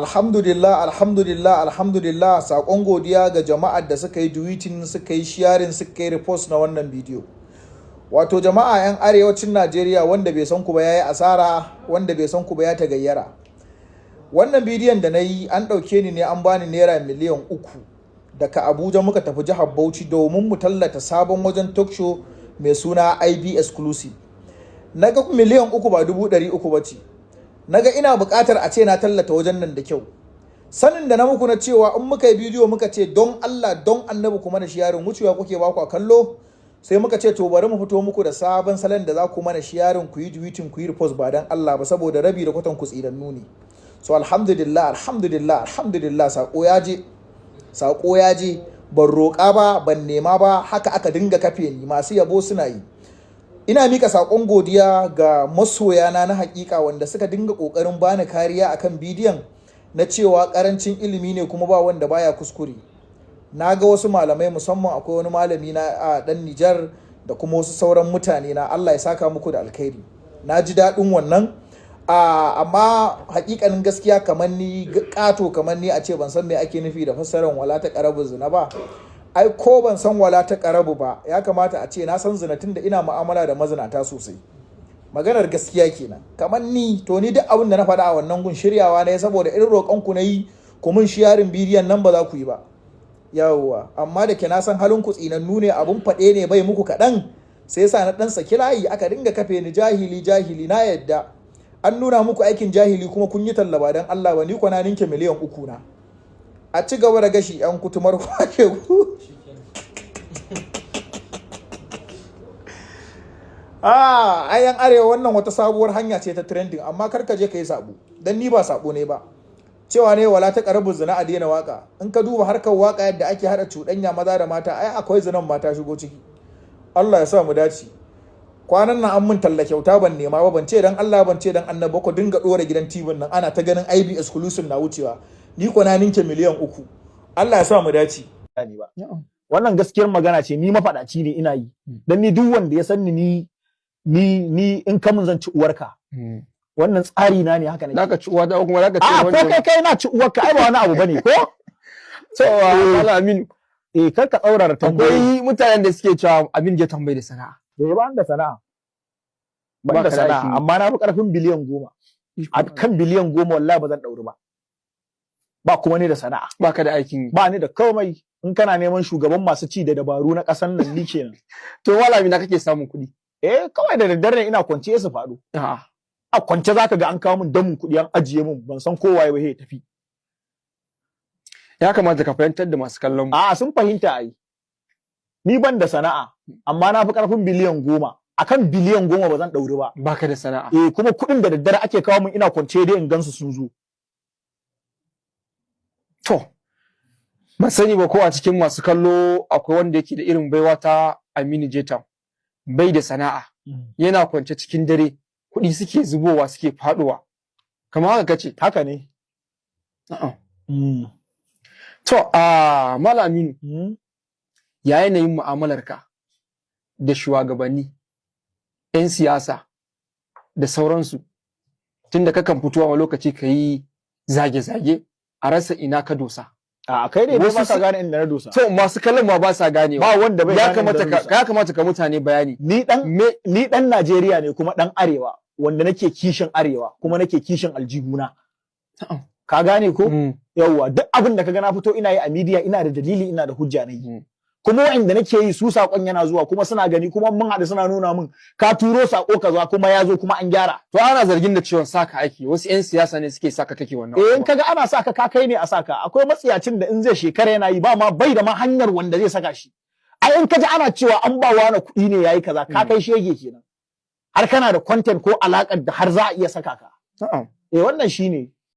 Alhamdulillah, alhamdulillah, alhamdulillah, saƙon godiya ga jama'ar da suka yi tweeting, suka yi sharing, suka yi repost na wannan bidiyo. Wato jama'a 'yan arewacin Najeriya wanda bai san ku ba ya yi asara, wanda bai san ku ba ya tagayyara. Wannan bidiyon da na yi an ɗauke ni ne an bani naira miliyan 3 daga Abuja muka tafi jihar Bauchi domin mu tallata sabon wajen talk show mai suna IB Exclusive. Na ga miliyan 3 ba 300,000 ba ce. Naga ina buƙatar a ce na tallata wajen nan da kyau. Sanin da na muku na cewa in muka yi bidiyo muka ce don Allah don Annabi kuma na sharing wucewa kuke ba ku a kallo, sai muka ce to bari mu fito muku da sabon salon da za ku mana sharing, ku yi tweeting, ku yi repost ba dan Allah ba saboda rabi da kwatan ku tsidannu ne. So alhamdulillah, alhamdulillah, alhamdulillah, sako ya je ban roƙa ba ban nema ba, haka aka dinga kafe ni, masu yabo suna yi. Ina mika saƙon godiya ga masoyana na hakika wanda suka dinga ƙoƙarin bani kariya akan bidiyon na cewa ƙarancin ilimi ne kuma ba wanda baya kuskure. Na ga wasu malamai, musamman akwai wani malami na a ɗan Nijar da kuma wasu sauran mutane na, Allah ya saka muku da alkhairi. Na ji daɗin wannan. Amma hakikanin gaskiya kamar ni ƙato kamar ni a ce ban san me ake nufi da fassarar wala ta ƙarabu zina ba. Ai ko ban san wala ta ƙarabu ba, ya kamata a ce na san zina tunda ina mu'amala da mazinata sosai. Maganar gaskiya kenan. Kamar ni to ni duk abin da na faɗa a wannan gun shiryawa ne saboda irin roƙon ku na yi ku mun sharing bidiyon nan ba za ku yi ba. Yawwa, amma da ke na san halin ku tsinannu ne, abun faɗe ne bai muku kaɗan, sai yasa na ɗan saki layi aka dinga kafe ni jahili na yadda. An nuna muku aikin jahili kuma kun yi tallaba don Allah ba, ni kwana ninke miliyan 3 na. A ci gaba da gashi 'yan kutumar kwashe ku. Ayan arewa wannan wata sabuwar hanya ce ta trending, amma kar ka je ka yi sabo dan ni ba sabo ne ba. Cewa ne wala ta karabu zina a daina waka. In ka duba harkar waka yadda ake hada cuɗanya maza da mata, ai akwai zinan mata shigo ciki. Allah ya sa mu dace. Kwanan nan an mun talla kyauta ban nema ba, ban ce dan Allah ban ce dan Annabi ko dinga dora gidan TV nan ana ta ganin IB Exclusive na wucewa. Ni ko na ninke miliyan 3. Allah ya sa mu dace. Wannan gaskiyar magana ce, ni mafaɗaci ne ina yi. Dan ni duk wanda ya sanni ni in ka mun zan ci uwarka. Wannan tsari na ne haka ne. Zaka ci uwa da kuma zaka ci wani. Ko kai na ci uwarka ai ba wani abu bane ko? So Allah Aminu. Kar ka tsaurara tambayoyi. Akwai mutanen da suke cewa AminuJTown bai da sana'a. Ba da sana'a. Ban da sana'a, amma na fi karfin biliyan 10. A kan biliyan 10 wallahi ba zan dauri ba. Ba kuma ni da sana'a. Ba ka da aikin. Ba ni da komai. In kana neman shugaban masu ci da dabaru na ƙasar nan ni kenan. To malami na kake samun kuɗi? Kawai da daddare ina kwance su faɗo. A kwance zaka ga an kawo min damun kuɗi an ajiye min, ban san kowa ya tafi. Ya kamata ka fahimtar da masu kallon mu. Sun fahimta ai. Ni ban da sana'a, amma na fi ƙarfin biliyan 10. Akan biliyan 10 ba zan ɗauri ba. Baka da sana'a. Kuma kuɗin da daddare ake kawo min ina kwance dai in gansu sun zo. To, ban sani ba ko a cikin masu kallo akwai wanda yake da irin baiwa ta AminuJTown. Bai da sana'a. Yana kwance cikin dare, kuɗi suke zubowa suke faɗowa. Kamar haka kace. Haka ne. To, Malam Aminu, ya yanayin mu'amalarka da shugabanni, 'yan siyasa da sauransu, tunda kakan fito a lokaci ka yi zage-zage a rasa ina ka dosa. Kai ne ba sa gane inda na dosa. To masu kallon ma ba sa gane. Ba wanda bai ya kamata ka mutane bayani. Ni dan Najeriya ne kuma dan Arewa, wanda nake kishin Arewa kuma nake kishin aljihuna. Ka gane ko? Yawwa, duk abin da kaga na fito ina yi a media ina da dalili, ina da hujja na yi. Kuma wa'inda nake yi su sakon yana zuwa kuma suna gani kuma mun haɗu suna nuna min ka turo sako kaza kuma ya zo kuma an gyara. To ana zargin da ciwon saka aiki, wasu 'yan siyasa ne suke saka kake wannan. In kaga ana saka ka kai ne a saka. Akwai matsiyacin da in zai shekara yana yi ba ma bai da ma hanyar wanda zai saka shi. In kaji ana cewa an ba wani kuɗi ne yayi kaza, ka kai shege kenan. Har kana da content ko alakar da har za a iya saka ka. Wannan shine.